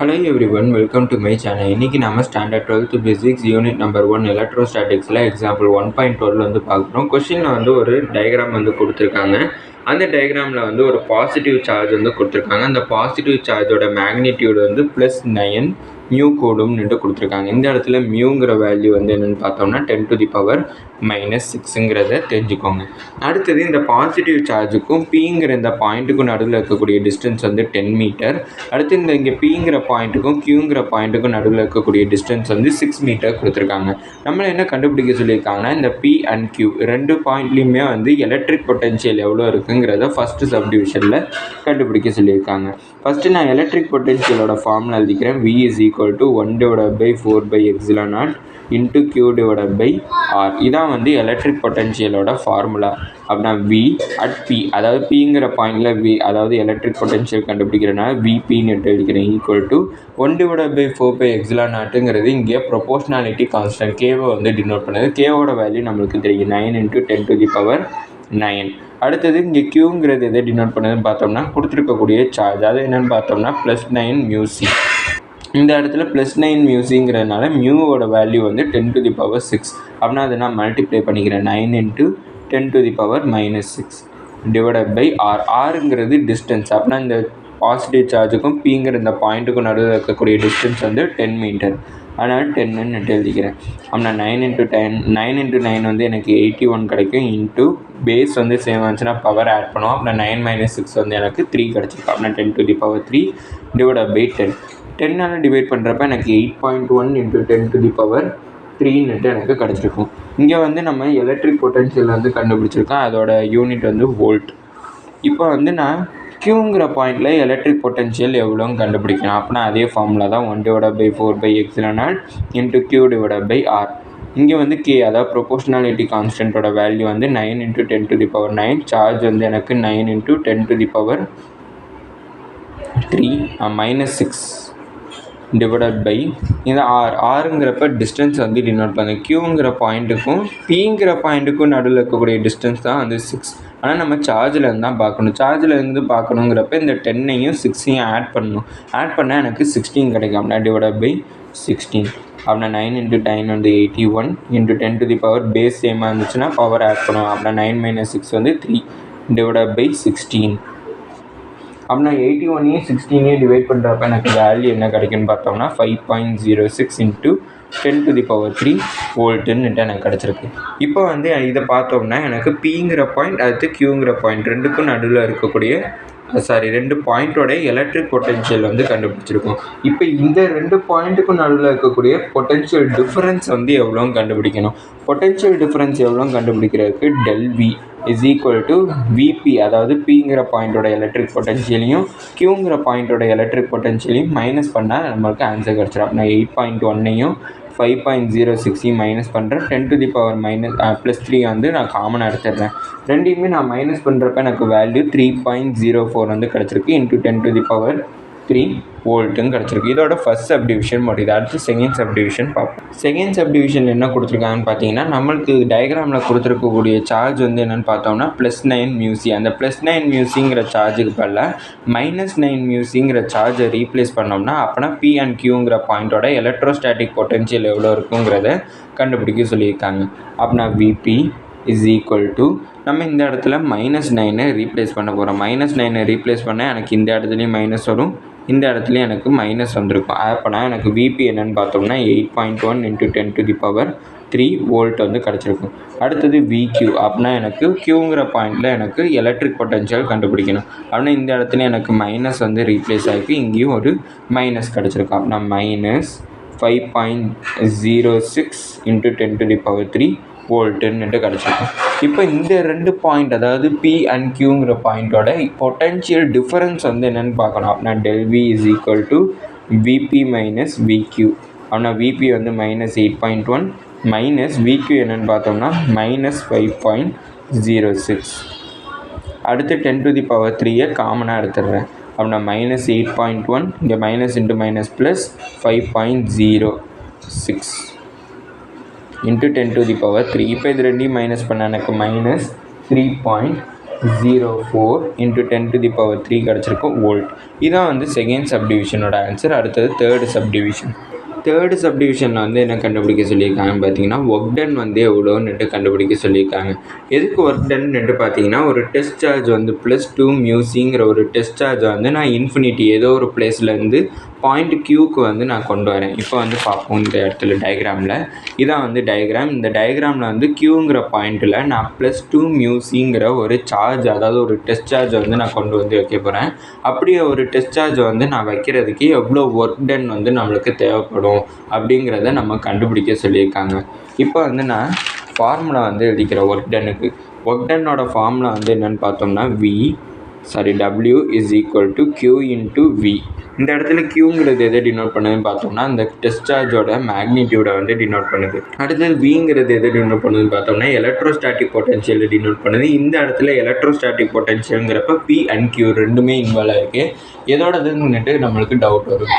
Hello everyone, welcome to my channel. இன்னைக்கு நாம standard 12th physics unit number 1 எலக்ட்ரோஸ்டாட்டிக்ஸில் example 1.12 வந்து பார்க்குறோம். கொஸ்டினில் வந்து ஒரு டயக்ராம் வந்து கொடுத்துருக்காங்க. அந்த டயக்ராமில் வந்து ஒரு பாசிட்டிவ் சார்ஜ் வந்து கொடுத்துருக்காங்க. அந்த பாசிட்டிவ் சார்ஜோட மேக்னிடியூட் வந்து +9 மியூ கூடும்னு கொடுத்துருக்காங்க. இந்த இடத்துல மியூங்கிற வேல்யூ வந்து என்னென்னு பார்த்தோம்னா 10⁻⁻⁶ தெரிஞ்சுக்கோங்க. அடுத்தது இந்த பாசிட்டிவ் சார்ஜுக்கும் பிங்கிற இந்த பாயிண்ட்டுக்கும் நடுவில் இருக்கக்கூடிய டிஸ்டன்ஸ் வந்து 10 மீட்டர். அடுத்து இங்கே பிங்கிற பாயிண்ட்டுக்கும் கியூங்கிற பாயிண்ட்டுக்கும் நடுவில் இருக்கக்கூடிய டிஸ்டன்ஸ் வந்து 6 மீட்டர் கொடுத்துருக்காங்க. நம்மளை என்ன கண்டுபிடிக்க சொல்லியிருக்காங்கன்னா இந்த பி அண்ட் கியூ ரெண்டு பாயிண்ட்லேயுமே வந்து எலக்ட்ரிக் பொட்டன்ஷியல் எவ்வளோ இருக்குங்கிறத ஃபஸ்ட்டு சப்டிவிஷனில் கண்டுபிடிக்க சொல்லியிருக்காங்க. ஃபஸ்ட்டு நான் எலக்ட்ரிக் பொட்டன்ஷியலோட ஃபார்முலா எழுதிக்கிறேன். V is equal to 1/4/ε0 into Q/R. இதான் வந்து எலக்ட்ரிக் பொட்டன்ஷியலோட ஃபார்முலா. அப்படின்னா V at P, அதாவது Pங்கிற பாயிண்டில் V, அதாவது எலக்ட்ரிக் பொட்டன்ஷியல் கண்டுபிடிக்கிறதுனால VPன்னு எழுதிக்கிறேன் ஈக்குவல் டு 1/4/ε0ங்கிறது இங்கே ப்ரொபோர்ஷனாலிட்டி கான்ஸ்டன்ட் Kவை வந்து டினோட் பண்ணுது. Kவோட வேல்யூ நம்மளுக்கு தெரியும் 9 × 10⁹ அடுத்தது இங்கே கியூங்கிறது எதை டினோட் பண்ணுதுன்னு பார்த்தோம்னா கொடுத்துருக்கக்கூடிய சார்ஜ், அது என்னென்னு பார்த்தோம்னா +9 μc. இந்த இடத்துல +9 μcங்கிறதுனால மியூவோட வேல்யூ வந்து 10⁻⁶. அப்படின்னா அதை நான் மல்டிப்ளை பண்ணிக்கிறேன் 9 × 10⁻⁶/R. ஆருங்கிறது டிஸ்டன்ஸ். அப்படின்னா இந்த பாசிட்டிவ் சார்ஜுக்கும் பிங்கிற இந்த பாயிண்ட்டுக்கும் நடுவில் இருக்கக்கூடிய டிஸ்டன்ஸ் வந்து 10 மீட்டர். அதனால் 10ன்னு எழுதிக்கிறேன். அப்படின்னா 9 × 9 வந்து எனக்கு 81 கிடைக்கும். இன்ட்டு பேஸ் வந்து சேம் ஆச்சுன்னா பவர் ஆட் பண்ணுவோம். அப்படின்னா 9 - 6 வந்து எனக்கு 3 கிடச்சிருக்கு. அப்படின்னா 10⁻3/10. 10ஆல் டிவைட் பண்ணுறப்ப எனக்கு 8.1 × 10⁻3 எனக்கு கிடச்சிருக்கும். இங்கே வந்து நம்ம எலக்ட்ரிக் பொட்டன்ஷியல் வந்து கண்டுபிடிச்சிருக்கோம். அதோட யூனிட் வந்து வோல்ட். இப்போ வந்து நான் கியூங்கிற பாயிண்டில் எலக்ட்ரிக் பொட்டன்ஷியல் எவ்வளோன்னு கண்டுபிடிக்கணும். அப்படின்னா அதே ஃபார்முலா தான் 1/4/ε0 × Q/R. இங்கே வந்து K, அதாவது ப்ரொபோர்ஷனாலிட்டி கான்ஸ்டன்ட்டோட வேல்யூ வந்து 9 × 10⁹. சார்ஜ் வந்து எனக்கு 9 × 10⁻3 -6 இந்த ஆருங்கிறப்ப டிஸ்டன்ஸ் வந்து டினோட் பண்ணுது. கியூங்கிற பாயிண்ட்டுக்கும் பிங்கிற பாயிண்ட்டுக்கும் நடுவில் இருக்கக்கூடிய டிஸ்டன்ஸ் தான் வந்து 6. ஆனால் நம்ம சார்ஜில் இருந்து தான் பார்க்கணும். சார்ஜில் இருந்து பார்க்கணுங்கிறப்ப இந்த 10ஐயும் 6ஐயும் ஆட் பண்ணணும். ஆட் பண்ணால் எனக்கு 16 கிடைக்கும். அப்படின்னா /16. அப்படின்னா 9 × 10 வந்து 81 × 10⁻, பேஸ் சேமாக இருந்துச்சுன்னா பவர் ஆட் பண்ணுவோம். அப்படின்னா 9 - 6 வந்து 3/16. அப்படின்னா 81ஐயும் 16ஐயும் டிவைட் பண்ணுறப்ப எனக்கு வேல்யூ என்ன கிடைக்குன்னு பார்த்தோம்னா 5.06 × 10⁻3 வோல்ட்டுன்னு எனக்கு கிடச்சிருக்கு. இப்போ வந்து இதை பார்த்தோம்னா எனக்கு பிங்கிற பாயிண்ட் அடுத்து கியூங்கிற பாயிண்ட் ரெண்டுக்கும் நடுவில் இருக்கக்கூடிய ரெண்டு பாயிண்ட்டோட எலக்ட்ரிக் பொட்டன்ஷியல் வந்து கண்டுபிடிச்சிருக்கோம். இப்போ இந்த ரெண்டு பாயிண்ட்டுக்கும் நடுவில் இருக்கக்கூடிய பொட்டன்ஷியல் டிஃபரன்ஸ் வந்து எவ்வளோன்னு கண்டுபிடிக்கணும். பொட்டன்ஷியல் டிஃபரன்ஸ் எவ்வளோன்னு கண்டுபிடிக்கிறதுக்கு ∆V is equal to VP, அதாவது பிங்கிற பாயிண்ட்டோட எலக்ட்ரிக் பொட்டன்ஷியலையும் கியூங்கிற பாயிண்ட்டோட எலக்ட்ரிக் பொட்டன்ஷியலையும் மைனஸ் பண்ணால் நம்மளுக்கு ஆன்சர் கிடச்சிடும். நான் 8.1ஐயும் 5.06ஐயும் மைனஸ் பண்ணுறேன். 10⁻⁻3 வந்து நான் காமனாக எடுத்துடுறேன். ரெண்டையுமே நான் மைனஸ் பண்ணுறப்ப எனக்கு வேல்யூ 3.04 வந்து கிடச்சிருக்கு. இன்ட்டு 10⁻3 வோல்ட்டுன்னு கிடச்சிருக்கு. இதோட ஃபஸ்ட் சப்டிவிஷன் முடியுது. அடுத்து செகண்ட் சப்டிவிஷன் பார்ப்போம். செகண்ட் சப்டிவிஷன் என்ன கொடுத்துருக்காங்கன்னு பார்த்தீங்கன்னா நம்மளுக்கு டயக்ராமில் கொடுத்துருக்கக்கூடிய சார்ஜ் வந்து என்னென்னு பார்த்தோம்னா +9 μc. அந்த +9 μcங்கிற சார்ஜுக்கு பதிலாக -9 μcங்கிற சார்ஜை ரீப்ளேஸ் பண்ணோம்னா அப்போனா பி அண்ட் கியூங்கிற பாயிண்ட்டோட எலக்ட்ரோஸ்டாட்டிக் பொட்டன்ஷியல் எவ்வளோ இருக்குங்கிறத கண்டுபிடிக்க சொல்லியிருக்காங்க. அப்படின்னா VP is equal to நம்ம இந்த இடத்துல -9 ரீப்ளேஸ் பண்ண போகிறோம். -9 ரீப்ளேஸ் பண்ணால் எனக்கு இந்த இடத்துலையும் மைனஸ் வரும், இந்த இடத்துலையும் எனக்கு மைனஸ் வந்திருக்கும். அப்போனா எனக்கு VP என்னென்னு பார்த்தோம்னா 8.1 × 10⁻3 வோல்ட் வந்து கிடச்சிருக்கும். அடுத்தது VQ. அப்படின்னா எனக்கு கியூங்கிற பாயிண்டில் எனக்கு எலக்ட்ரிக் பொட்டன்ஷியல் கண்டுபிடிக்கணும். அப்படின்னா இந்த இடத்துல எனக்கு மைனஸ் வந்து ரீப்ளேஸ் ஆகிருக்கு, இங்கேயும் ஒரு மைனஸ் கிடச்சிருக்கும். அப்படின்னா -5.06 × 10⁻3 வோல்ட்டுன்னு கிடச்சிருக்கும். இப்போ இந்த ரெண்டு பாயிண்ட், அதாவது P அண்ட் கியூங்கிற பாயிண்ட்டோட பொட்டன்ஷியல் டிஃபரன்ஸ் வந்து என்னென்னு பார்க்கணும். அப்படின்னா ∆V is equal to VP - VQ. அப்படின்னா VP வந்து -8.1 மைனஸ் VQ என்னென்னு பார்த்தோம்னா -5.06. அடுத்து 10⁻3 காமனாக எடுத்துடுறேன். அப்படின்னா -8.1 இங்கே மைனஸ் இன்ட்டு மைனஸ் ப்ளஸ் 5.06 × 10⁻3. இப்போ இது ரெண்டையும் மைனஸ் பண்ண எனக்கு -3.06 0.04 into 10 to the power 3 கிடச்சிருக்கும் வோல்ட். இதான் வந்து செகண்ட் சப்டிவிஷனோட ஆன்சர். அடுத்தது தேர்டு சப்டிவிஷன். தேர்டு சப்டிவிஷனில் வந்து என்ன கண்டுபிடிக்க சொல்லியிருக்காங்கன்னு பார்த்தீங்கன்னா ஒர்க் டன் வந்து எவ்வளோன்னுட்டு கண்டுபிடிக்க சொல்லியிருக்காங்க. எதுக்கு ஒர்க் டன்னுட்டு பார்த்தீங்கன்னா ஒரு டெஸ்ட் சார்ஜ் வந்து +2 μcங்கிற ஒரு டெஸ்ட் சார்ஜை வந்து நான் இன்ஃபினிட்டி ஏதோ ஒரு பிளேஸ்லேருந்து பாயிண்ட் க்யூக்கு வந்து நான் கொண்டு வரேன். இப்போ வந்து பார்ப்போம் இந்த இடத்துல டயக்ராமில். இதான் வந்து டயக்ராம். இந்த டயக்ராமில் வந்து க்யூங்கிற பாயிண்ட்டில் நான் +2 μcங்கிற ஒரு சார்ஜ், அதாவது ஒரு டெஸ்ட் சார்ஜை வந்து நான் கொண்டு வந்து வைக்க போகிறேன். அப்படியே ஒரு டெஸ்ட் சார்ஜை வந்து நான் வைக்கிறதுக்கு எவ்வளோ ஒர்க் டன் வந்து நம்மளுக்கு தேவைப்படும் அப்படிங்கிறத நம்ம கண்டுபிடிக்க சொல்லியிருக்காங்க. இப்போ வந்து நான் ஃபார்முலா வந்து எழுதிக்கிறேன் ஒர்க் டன்னுக்கு. ஒர்க் டன்னோட ஃபார்முலா வந்து என்னென்னு பார்த்தோம்னா W = Q × V. இந்த இடத்துல Qங்கிறது எதை டினோட் பண்ணுதுன்னு பார்த்தோம்னா அந்த டெஸ்ட் சார்ஜோட மேக்னிடியூடை வந்து டினோட் பண்ணுது. அடுத்தது Vங்கிறது எதை டினோட் பண்ணுதுன்னு பார்த்தோம்னா எலக்ட்ரோஸ்டாட்டிக் பொட்டன்ஷியலை டினோட் பண்ணுது. இந்த இடத்துல எலக்ட்ரோஸ்டாட்டிக் பொட்டன்ஷியலுங்கிறப்ப P and Q ரெண்டுமே இன்வால்வ் ஆகிருக்கு. எதோடதுன்னுட்டு நம்மளுக்கு டவுட் வரும்.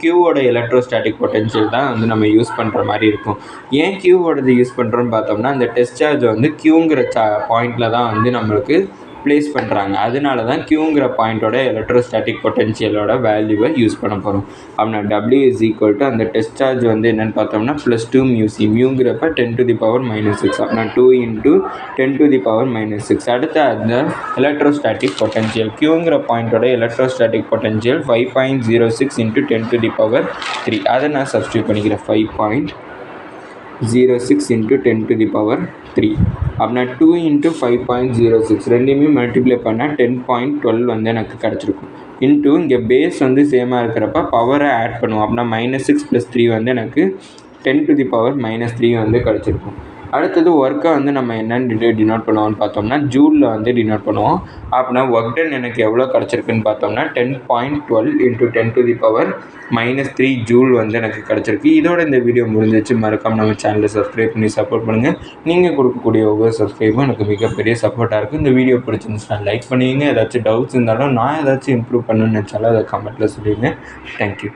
Qவோட எலக்ட்ரோஸ்டாட்டிக் பொட்டன்ஷியல் தான் வந்து நம்ம யூஸ் பண்ணுற மாதிரி இருக்கும். ஏன் Qவோடது யூஸ் பண்ணுறோன்னு பார்த்தோம்னா அந்த டெஸ்ட் சார்ஜ் வந்து Qங்கிற பாயிண்டில் தான் வந்து நம்மளுக்கு ப்ளேஸ் பண்ணுறாங்க. அதனால தான் Qங்கிற பாயிண்ட்டோட எலக்ட்ரோஸ்டாட்டிக் பொட்டன்ஷியலோட வேல்யூவை யூஸ் பண்ண போகிறோம். அப்படின்னா W = அந்த டெஸ்ட் சார்ஜ் வந்து என்னென்னு பார்த்தோம்னா +2 μc. மியூங்கிறப்ப 10 to the power -6. அப்படின்னா 2 × 10 to the power -6. அடுத்து அந்த electrostatic potential Qங்கிற பாயிண்ட்டோட electrostatic potential 5.06 × 10 to the power 3. அதை நான் சப்ஸ்டியூட் பண்ணிக்கிறேன். 5.06 × 10 to the power 3. அப்படின்னா 2 × 5.06 ரெண்டையுமே மல்டிப்ளை பண்ணால் 10.12 வந்து எனக்கு கிடச்சிருக்கும். இன்ட்டு இங்கே பேஸ் வந்து சேமாக இருக்கிறப்ப பவரை ஆட் பண்ணுவோம். அப்படின்னா -6 + 3 வந்து எனக்கு 10 to the power -3 வந்து கிடச்சிருக்கும். அடுத்தது ஒர்க்கை வந்து நம்ம என்னென்னு டினோட் பண்ணுவோம்னு பார்த்தோம்னா ஜூலில் வந்து டினோட் பண்ணுவோம். அப்படின்னா ஒர்க் டன் எனக்கு எவ்வளோ கிடச்சிருக்குன்னு பார்த்தோம்னா 10.12 × 10 to the power -3 ஜூல் வந்து எனக்கு கிடச்சிருக்கு. இதோட இந்த வீடியோ முடிஞ்சிச்சு. மறக்காம நம்ம சேனலை சப்ஸ்கிரைப் பண்ணி சப்போர்ட் பண்ணுங்கள். நீங்கள் கொடுக்கக்கூடிய ஒவ்வொரு சப்ஸ்கிரைபும் எனக்கு மிகப்பெரிய சப்போர்ட்டாக இருக்குது. இந்த வீடியோ பிடிச்சிருந்துச்சுன்னா லைக் பண்ணுவீங்க. ஏதாச்சும் டவுட்ஸ் இருந்தாலும் நான் ஏதாச்சும் இம்ப்ரூவ் பண்ணணும்னு நினச்சாலும் அதை கமெண்ட்டில் சொல்லிடுங்க. தேங்க்யூ.